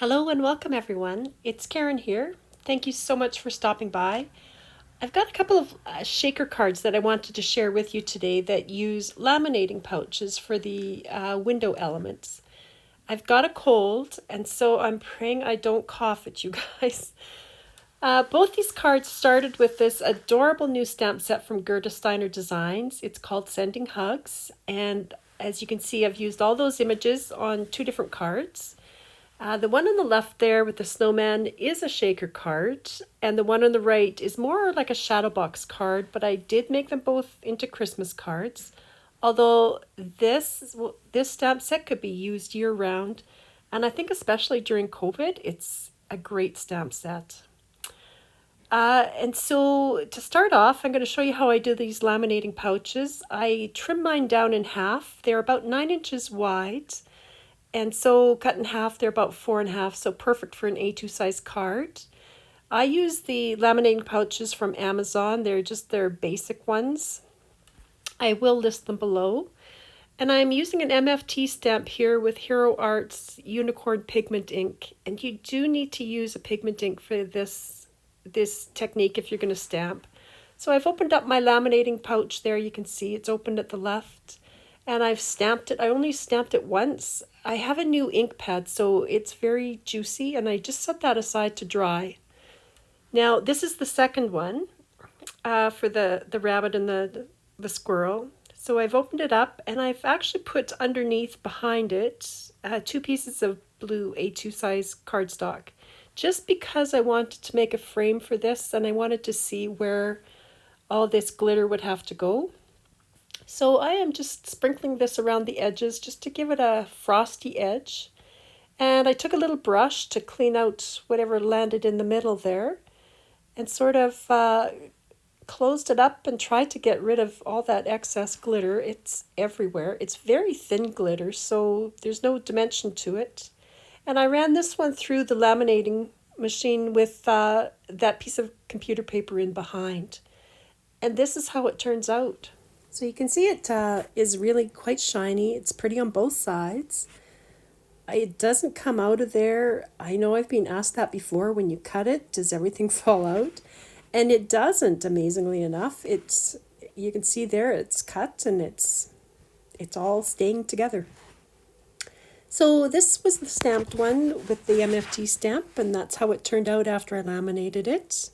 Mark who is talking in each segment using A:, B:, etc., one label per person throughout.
A: Hello and welcome everyone. It's Karen here. Thank you so much for stopping by. I've got a couple of shaker cards that I wanted to share with you today that use laminating pouches for the window elements. I've got a cold and so I'm praying I don't cough at you guys. Both these cards started with this adorable new stamp set from Gerda Steiner Designs. It's called Sending Hugs, and as you can see, I've used all those images on two different cards. The one on the left there with the snowman is a shaker card, and the one on the right is more like a shadow box card, but I did make them both into Christmas cards. Although this stamp set could be used year round, and I think especially during COVID, it's a great stamp set. And so to start off, I'm going to show you how I do these laminating pouches. I trim mine down in half. They're about 9 inches wide. And so cut in half, they're about 4.5, so perfect for an A2 size card. I use the laminating pouches from Amazon. They're just their basic ones. I will list them below. And I'm using an MFT stamp here with Hero Arts Unicorn Pigment ink. And you do need to use a pigment ink for this technique if you're going to stamp. So I've opened up my laminating pouch there. You can see it's opened at the left. And I've stamped it. I only stamped it once. I have a new ink pad, so it's very juicy, and I just set that aside to dry. Now, this is the second one for the rabbit and the squirrel. So I've opened it up, and I've actually put underneath behind it 2 pieces of blue A2 size cardstock, just because I wanted to make a frame for this, and I wanted to see where all this glitter would have to go. So I am just sprinkling this around the edges just to give it a frosty edge. And I took a little brush to clean out whatever landed in the middle there and sort of closed it up and tried to get rid of all that excess glitter. It's everywhere. It's very thin glitter, so there's no dimension to it. And I ran this one through the laminating machine with that piece of computer paper in behind. And this is how it turns out. So you can see it is really quite shiny. It's pretty on both sides. It doesn't come out of there. I know I've been asked that before. When you cut it, does everything fall out? And it doesn't, amazingly enough. You can see there it's cut and it's all staying together. So this was the stamped one with the MFT stamp, and that's how it turned out after I laminated it.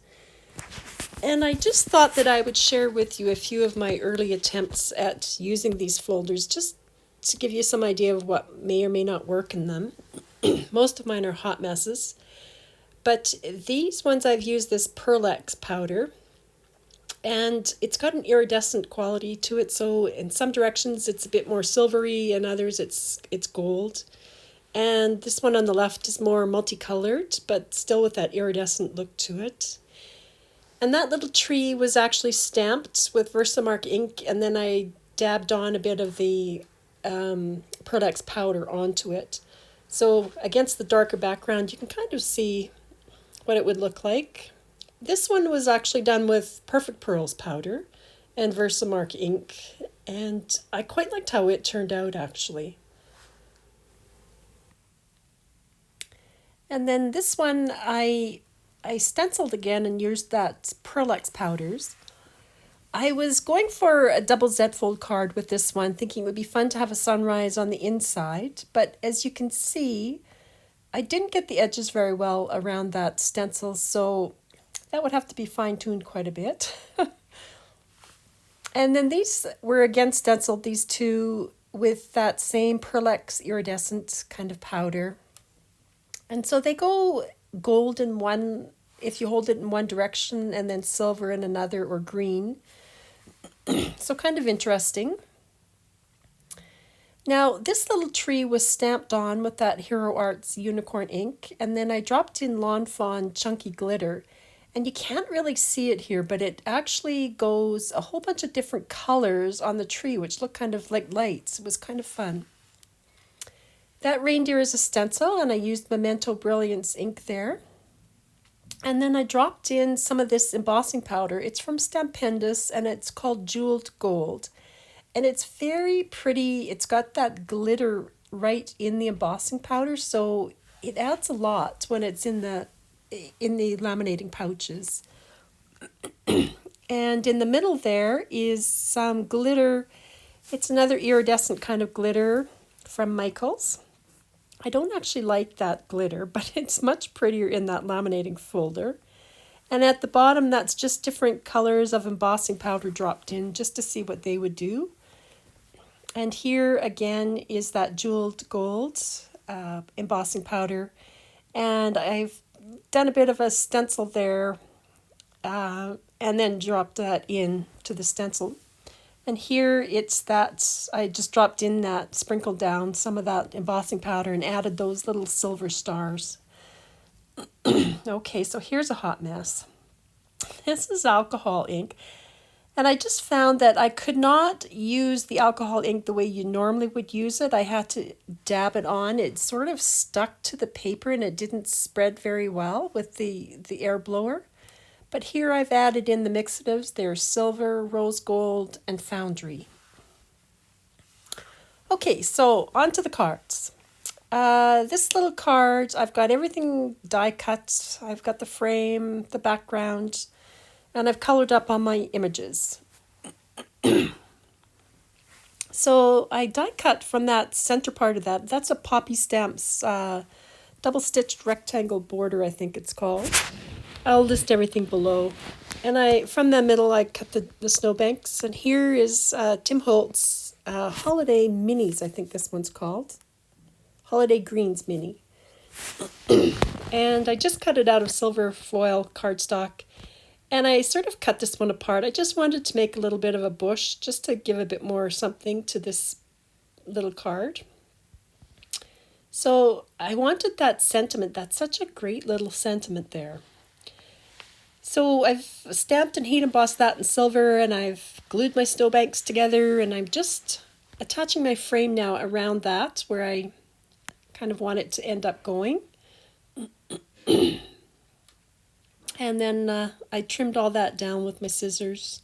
A: And I just thought that I would share with you a few of my early attempts at using these folders, just to give you some idea of what may or may not work in them. Most of mine are hot messes. But these ones I've used this Pearl-Ex powder, and it's got an iridescent quality to it, so in some directions it's a bit more silvery, and others it's gold. And this one on the left is more multicolored, but still with that iridescent look to it. And that little tree was actually stamped with Versamark ink, and then I dabbed on a bit of the Pearl-Ex powder onto it. So against the darker background, you can kind of see what it would look like. This one was actually done with Perfect Pearls powder and Versamark ink, and I quite liked how it turned out actually. And then this one I stenciled again and used that Pearl-Ex powders. I was going for a double Z-fold card with this one, thinking it would be fun to have a sunrise on the inside, but as you can see, I didn't get the edges very well around that stencil, so that would have to be fine-tuned quite a bit. And then these were again stenciled, these two, with that same Pearl-Ex iridescent kind of powder. And so they go gold in one, if you hold it in one direction, and then silver in another, or green. So kind of interesting. Now this little tree was stamped on with that Hero Arts Unicorn ink, and then I dropped in Lawn Fawn Chunky Glitter. And you can't really see it here, but it actually goes a whole bunch of different colors on the tree, which look kind of like lights. It was kind of fun. That reindeer is a stencil, and I used Memento Brilliance ink there. And then I dropped in some of this embossing powder. It's from Stampendous, and it's called Jeweled Gold. And it's very pretty. It's got that glitter right in the embossing powder, so it adds a lot when it's in the laminating pouches. And in the middle there is some glitter. It's another iridescent kind of glitter from Michaels. I don't actually like that glitter, but it's much prettier in that laminating folder. And at the bottom, that's just different colors of embossing powder dropped in just to see what they would do. And here again is that jeweled gold embossing powder. And I've done a bit of a stencil there and then dropped that in to the stencil. And here it's that, I just dropped in that, sprinkled down some of that embossing powder and added those little silver stars. Okay, so here's a hot mess. This is alcohol ink. And I just found that I could not use the alcohol ink the way you normally would use it. I had to dab it on. It sort of stuck to the paper and it didn't spread very well with the air blower. But here I've added in the mixatives. They're silver, rose gold, and foundry. Okay, so on to the cards. This little card, I've got everything die cut. I've got the frame, the background, and I've colored up on my images. So I die cut from that center part of that. That's a Poppy Stamps double stitched rectangle border, I think it's called. I'll list everything below. And from the middle, I cut the snowbanks. And here is Tim Holtz Holiday Minis, I think this one's called. Holiday Greens Mini. And I just cut it out of silver foil cardstock. And I sort of cut this one apart. I just wanted to make a little bit of a bush, just to give a bit more something to this little card. So I wanted that sentiment. That's such a great little sentiment there. So I've stamped and heat embossed that in silver, and I've glued my snowbanks together, and I'm just attaching my frame now around that where I kind of want it to end up going. And then I trimmed all that down with my scissors.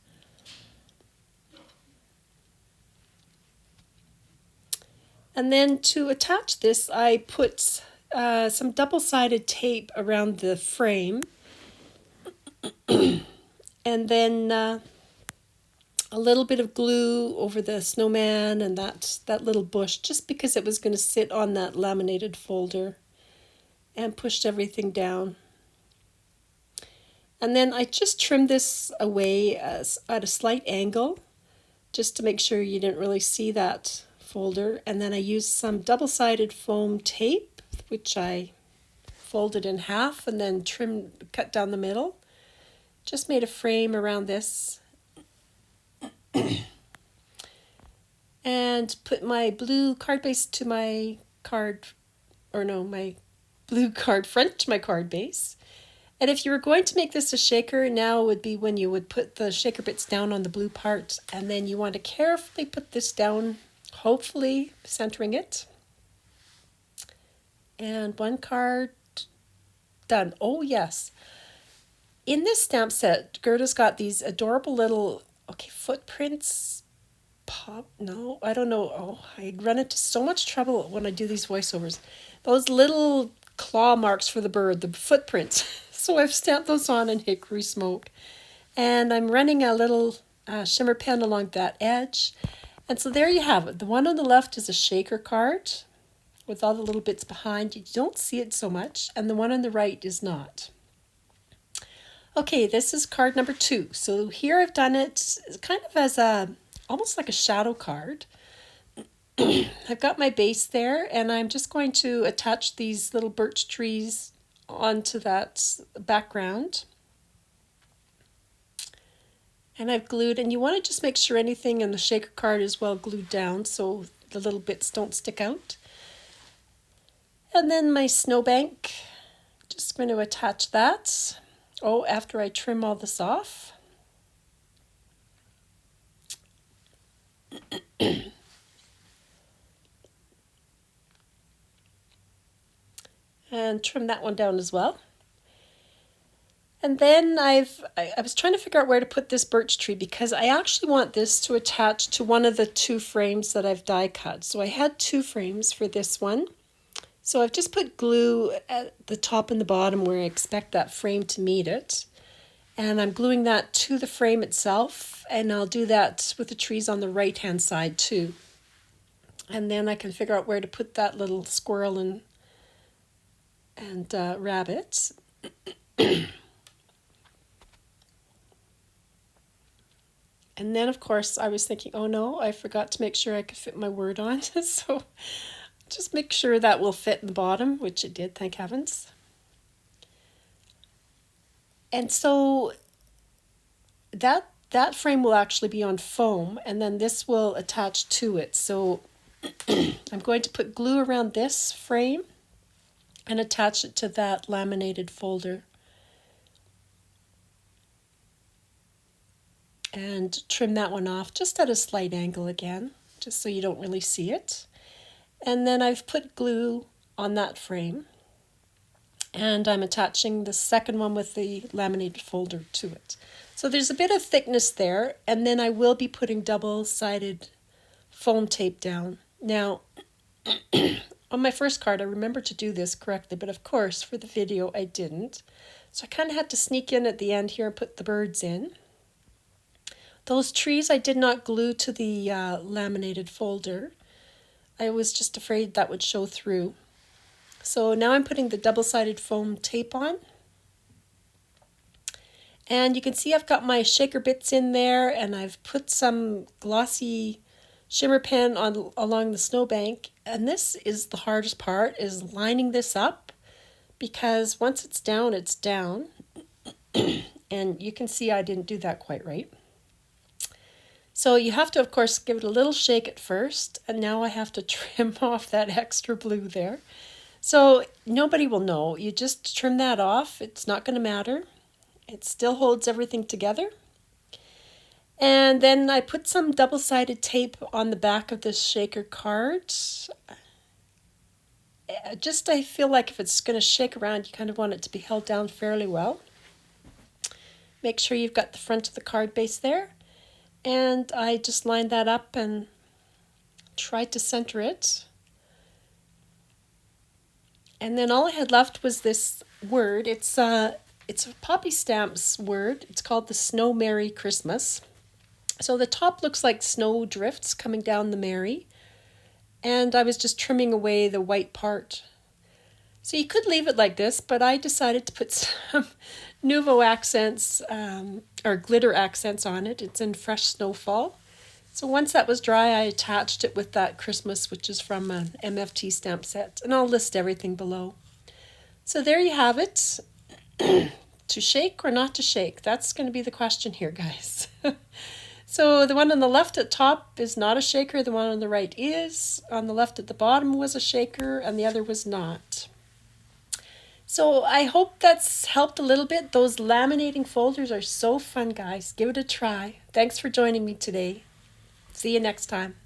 A: And then to attach this, I put some double-sided tape around the frame. And then a little bit of glue over the snowman and that little bush, just because it was going to sit on that laminated folder, and pushed everything down. And then I just trimmed this away at a slight angle, just to make sure you didn't really see that folder. And then I used some double-sided foam tape, which I folded in half and then cut down the middle. Just made a frame around this. And put my blue card base to my my blue card front to my card base. And if you were going to make this a shaker, now would be when you would put the shaker bits down on the blue part, and then you want to carefully put this down, hopefully centering it. And one card done. Oh yes. In this stamp set, Gerda's got these adorable little, footprints. No, I don't know. Oh, I run into so much trouble when I do these voiceovers. Those little claw marks for the bird, the footprints. So I've stamped those on in hickory smoke. And I'm running a little shimmer pen along that edge. And so there you have it. The one on the left is a shaker card with all the little bits behind. You don't see it so much. And the one on the right is not. Okay, this is card number 2. So here I've done it kind of as almost like a shadow card. I've got my base there, and I'm just going to attach these little birch trees onto that background. And I've glued, and you want to just make sure anything in the shaker card is well glued down so the little bits don't stick out. And then my snowbank, just going to attach that. After I trim all this off. And trim that one down as well. And then I was trying to figure out where to put this birch tree, because I actually want this to attach to one of the 2 frames that I've die cut. So I had 2 frames for this one. So I've just put glue at the top and the bottom where I expect that frame to meet it. And I'm gluing that to the frame itself, and I'll do that with the trees on the right-hand side too. And then I can figure out where to put that little squirrel and rabbit. And then, of course, I was thinking, oh no, I forgot to make sure I could fit my word on. So just make sure that will fit in the bottom, which it did, thank heavens. And so that frame will actually be on foam, and then this will attach to it. So I'm going to put glue around this frame and attach it to that laminated folder. And trim that one off just at a slight angle again, just so you don't really see it. And then I've put glue on that frame, and I'm attaching the second one with the laminated folder to it. So there's a bit of thickness there, and then I will be putting double-sided foam tape down. Now, on my first card, I remembered to do this correctly, but of course, for the video, I didn't. So I kind of had to sneak in at the end here and put the birds in. Those trees I did not glue to the laminated folder. I was just afraid that would show through. So now I'm putting the double-sided foam tape on. And you can see I've got my shaker bits in there, and I've put some glossy shimmer pen on along the snowbank. And this is the hardest part, is lining this up, because once it's down, it's down. And you can see I didn't do that quite right. So you have to, of course, give it a little shake at first, and now I have to trim off that extra blue there. So nobody will know. You just trim that off. It's not going to matter. It still holds everything together. And then I put some double-sided tape on the back of this shaker card. Just I feel like if it's going to shake around, you kind of want it to be held down fairly well. Make sure you've got the front of the card base there. And I just lined that up and tried to center it. And then all I had left was this word. It's a Poppy Stamps word. It's called the Snow Merry Christmas. So the top looks like snow drifts coming down the Merry. And I was just trimming away the white part. So you could leave it like this, but I decided to put some Nouveau accents or glitter accents on it. It's in Fresh Snowfall. So once that was dry, I attached it with that Christmas, which is from an MFT stamp set. And I'll list everything below. So there you have it. To shake or not to shake? That's going to be the question here, guys. So the one on the left at top is not a shaker. The one on the right is. On the left at the bottom was a shaker, and the other was not. So I hope that's helped a little bit. Those laminating folders are so fun, guys. Give it a try. Thanks for joining me today. See you next time.